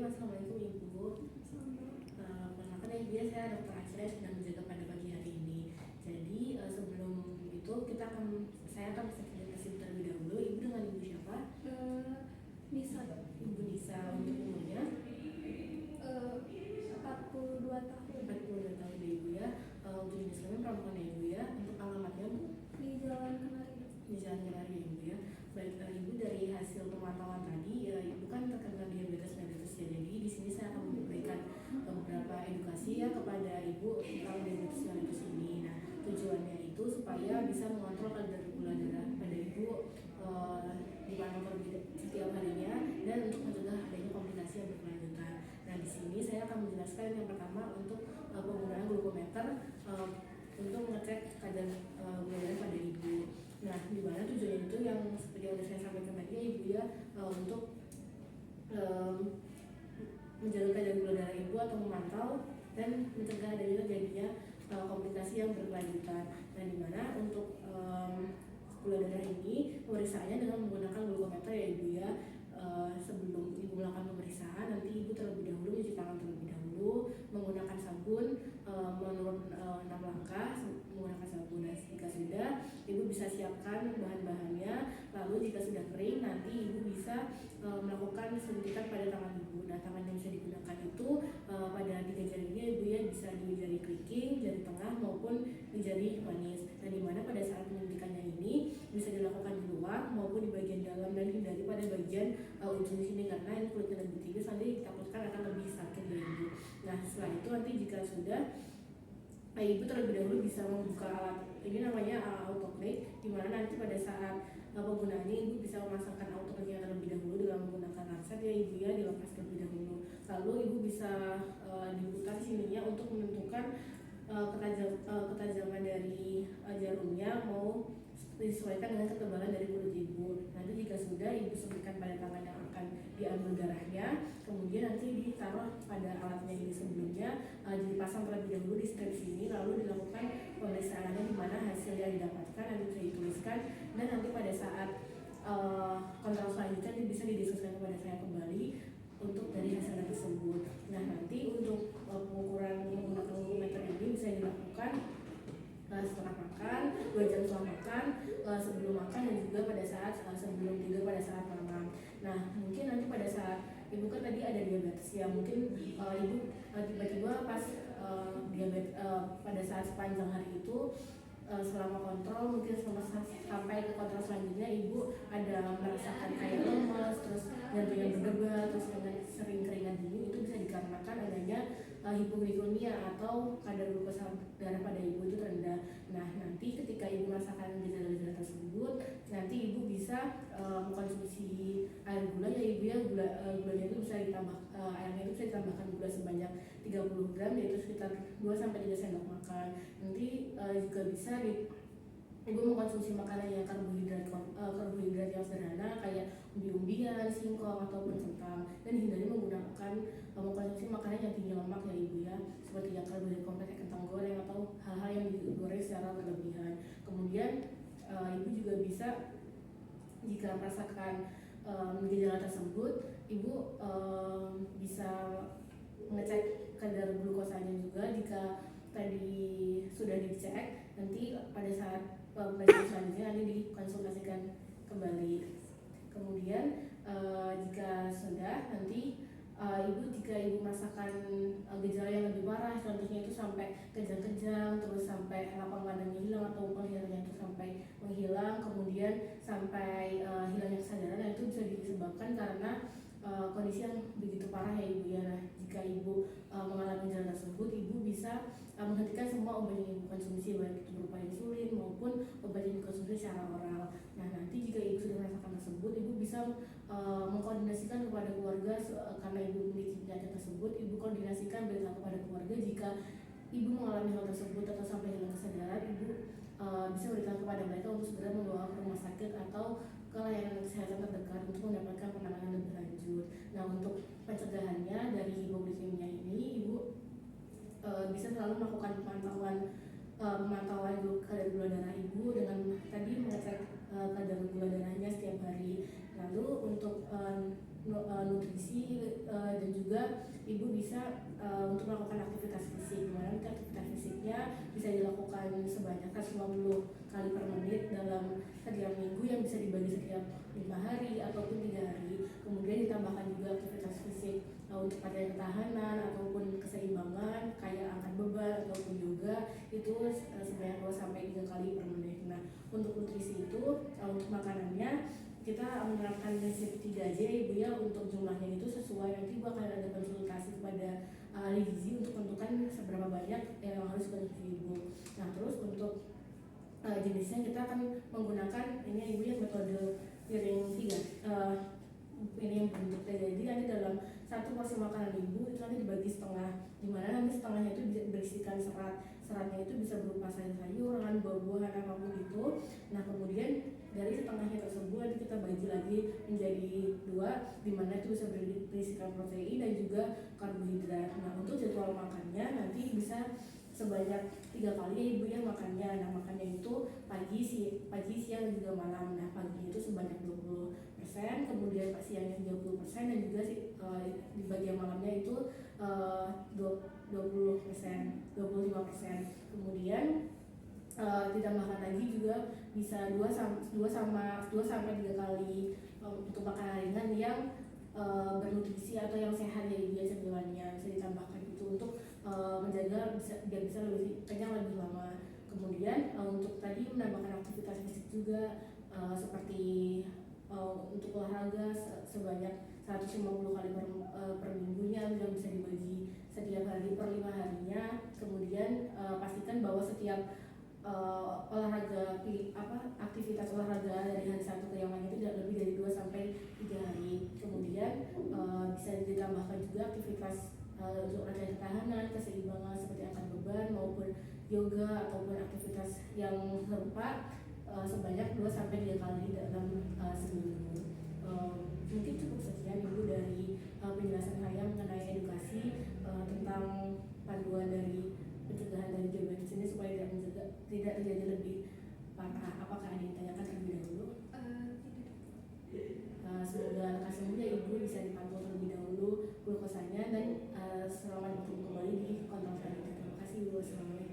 Assalamualaikum Ibu. Perkenalkan ya Ibu, saya Dr. Asya sedang menjaga pada pagi hari ini. Jadi sebelum itu saya akan presentasi terlebih dahulu. Ibu dengan Ibu siapa? Nisa. Ibu Nisa. Untuk umurnya 42 tahun. 42 tahun ya Ibu ya. Untuk jenis kelamin perempuan ya Ibu ya. Untuk alamatnya Bu? Di Jalan Kenari. Di Jalan Kenari ya Ibu ya. Baik Ibu, dari hasil pemantauan tadi Ibu kan terkena diabetes mellitus ya. Jadi di sini saya akan memberikan beberapa edukasi ya kepada Ibu tentang diabetes mellitus ini. Nah, tujuannya itu supaya bisa mengontrol kadar gula darah pada Ibu dipantau setiap harinya dan untuk mencegah adanya komplikasi yang berkelanjutan. Nah, di sini saya akan menjelaskan yang pertama untuk penggunaan glukometer untuk mengecek kadar gula darah pada Ibu. Nah, di mana tujuannya itu yang seperti yang sudah saya sampaikan tadi ya Ibu ya, untuk menjaga kadar gula darah Ibu atau memantau dan mencegah adanya komplikasi yang berkelanjutan. Nah, di mana untuk gula darah ini pemeriksaannya dengan menggunakan glukometer ya Ibu ya. Sebelum Ibu melakukan pemeriksaan, nanti Ibu terlebih dahulu mencuci tangan terlebih dahulu menggunakan sabun menurut 6 langkah menggunakan sabun. Nah, jika sudah, Ibu bisa siapkan bahan-bahannya. Lalu jika sudah kering, nanti Ibu bisa melakukan suntikan pada tangan Ibu. Nah, tangan yang bisa digunakan itu pada 3 jarinya Ibu ya, bisa di jari kelingking, jari tengah maupun di jari manis. Nah, dimana pada saat penyuntikannya ini bisa dilakukan di luar maupun di bagian dalam dan hindari pada bagian ujung sini karena ini kulitnya lebih tipis, nanti ditakutkan akan lebih sakit ya Ibu. Nah, setelah itu nanti jika sudah Ibu terlebih dahulu bisa membuka alat ini namanya autoclave, di mana nanti pada saat penggunaannya Ibu bisa memasangkan autoclave terlebih dahulu dengan menggunakan lancet ya Ibu ya, dilepas terlebih dahulu. Lalu Ibu bisa diputar sininya untuk menentukan ketajaman dari jarumnya mau disesuaikan dengan ketebalan dari kulit Ibu. Nanti jika sudah, Ibu suntikan pada tangan yang akan diambil darahnya, kemudian nanti ditaruh pada alatnya ini sebelumnya, dipasang terlebih dahulu di strap sini, lalu dilakukan pemeriksaannya di mana hasil yang didapatkan nanti bisa dituliskan, dan nanti pada saat kontrol selanjutnya bisa didiskusikan kepada saya kembali untuk dari hasil tersebut. Nah, nanti untuk pengukuran menggunakan glukometer ini bisa dilakukan setelah makan, 2 jam setelah makan, sebelum makan, dan juga pada saat sebelum tidur pada saat malam. Nah, mungkin nanti pada saat Ibu kan tadi ada diabetes ya, mungkin Ibu tiba-tiba pas diabetes pada saat sepanjang hari itu selama kontrol, mungkin sampai ke kontrol selanjutnya Ibu ada merasakan kayak lemas, terus jantungnya berdebar, terus dengan sering keringat dingin, itu bisa dikarenakan adanya hipoglikemia atau kadar glukosa darah pada Ibu itu rendah. Nah, nanti ketika Ibu merasakan gejala-gejala tersebut, nanti Ibu bisa mengkonsumsi air gula ya Ibu ya. Gulanya itu bisa ditambah, airnya itu bisa ditambahkan gula sebanyak 30 gram, yaitu sekitar 2-3 sendok makan. Nanti juga bisa Ibu mengkonsumsi makanan yang karbohidrat yang sederhana kayak umbi-umbian, singkong ataupun kentang, dan hindari mengkonsumsi makanan yang tinggi lemak ya Ibu ya, seperti yang karbohidrat kompleks, kentang goreng atau hal-hal yang digoreng secara berlebihan. Kemudian Ibu juga bisa, jika merasakan gejala tersebut, Ibu bisa mengecek kadar glukosanya juga. Jika tadi sudah dicek, nanti pada saat pemeriksaan selanjutnya nanti dikonsultasikan kembali. Kemudian jika sudah, nanti jika Ibu merasakan gejala yang lebih parah, contohnya itu sampai kejang-kejang, terus sampai lapang badannya hilang atau penglihatannya itu sampai menghilang, kemudian sampai hilangnya kesadaran, itu bisa disebabkan karena kondisi yang begitu parah ya Ibu ya. Nah, jika Ibu mengalami gejala tersebut, Ibu bisa menghentikan semua obat yang Ibu konsumsi, baik itu berupa insulin maupun obat yang dikonsumsi secara oral. Nah, nanti jika Ibu sudah merasakan tersebut, Ibu bisa mengkoordinasikan kepada keluarga, karena Ibu memiliki penyakit tersebut, Ibu koordinasikan beritahu kepada keluarga jika Ibu mengalami hal tersebut atau sampai hilang kesadaran. Ibu bisa beritahu kepada mereka untuk segera membawa ke rumah sakit atau ke layanan kesehatan terdekat untuk mendapatkan penanganan lebih lanjut. Nah, untuk pencegahannya dari hipoglikemia ini, Ibu bisa selalu melakukan pemantauan kadar gula darah Ibu dengan tadi mengecek kadar gula darahnya setiap hari. Lalu untuk nutrisi dan juga ibu bisa untuk melakukan aktivitas fisik. Dimana aktivitas fisiknya bisa dilakukan sebanyak 150 kali per menit dalam setiap minggu yang bisa dibagi setiap 5 hari ataupun 3 hari. Kemudian ditambahkan juga aktivitas fisik untuk latihan ketahanan ataupun keseimbangan kayak angkat beban ataupun yoga itu sebanyak 2 sampai 3 kali per menit. Nah, untuk nutrisi itu untuk makanannya kita menerapkan prinsip 3J ibu ya, untuk jumlahnya itu sesuai, nanti ibu akan ada konsultasi kepada ahli gizi untuk menentukan seberapa banyak yang harus dikonsumsi ibu. Nah, terus untuk jenisnya kita akan menggunakan ini ibu ya, metode piring 3. Ini yang bentuknya, jadi nanti dalam satu porsi makanan ibu itu nanti dibagi setengah, dimana nanti setengahnya itu berisikan seratnya itu bisa berupa sayur-sayuran, buah-buahan, apapun itu. Nah, kemudian dari setengahnya tersebut nanti kita bagi lagi menjadi 2, dimana itu bisa berisikan protein dan juga karbohidrat. Nah, untuk jadwal makannya nanti bisa sebanyak 3 kali ya ibu ya makannya. Nah, makannya itu pagi, siang dan juga malam. Nah, paginya itu sebanyak 20%, kemudian siangnya 30%, dan juga di bagian malamnya itu 20%, 25%. Kemudian ditambahkan lagi juga bisa 2 sampai 3 kali untuk makanan ringan yang bernutrisi atau yang sehat ya ibu ya, cemilannya bisa ditambahkan itu untuk menjaga biar bisa lebih kenyang lebih lama. Kemudian untuk tadi menambahkan aktivitas fisik juga seperti untuk olahraga sebanyak 150 kali per minggunya yang bisa dibagi setiap hari per 5 harinya. Kemudian pastikan bahwa setiap aktivitas olahraga dari hari satu ke yang lainnya itu tidak lebih dari 2 sampai 3 hari. Kemudian bisa ditambahkan juga aktivitas untuk latihan ketahanan, keseimbangan seperti angkat beban maupun yoga ataupun aktivitas yang serupa sebanyak 2 sampai 3 kali dalam seminggu. Mungkin cukup sekian ibu dari penjelasan saya mengenai edukasi tentang panduan dari pencegahan dari diabetes ini supaya tidak terjadi lebih parah. Apakah ada yang ditanyakan terlebih dahulu? Semoga lekas sembuh ya ibu, bisa dipantau terlebih dahulu glukosanya, dan selamat bertemu kembali di kontrol selanjutnya. Terima kasih ibu. Assalamualaikum.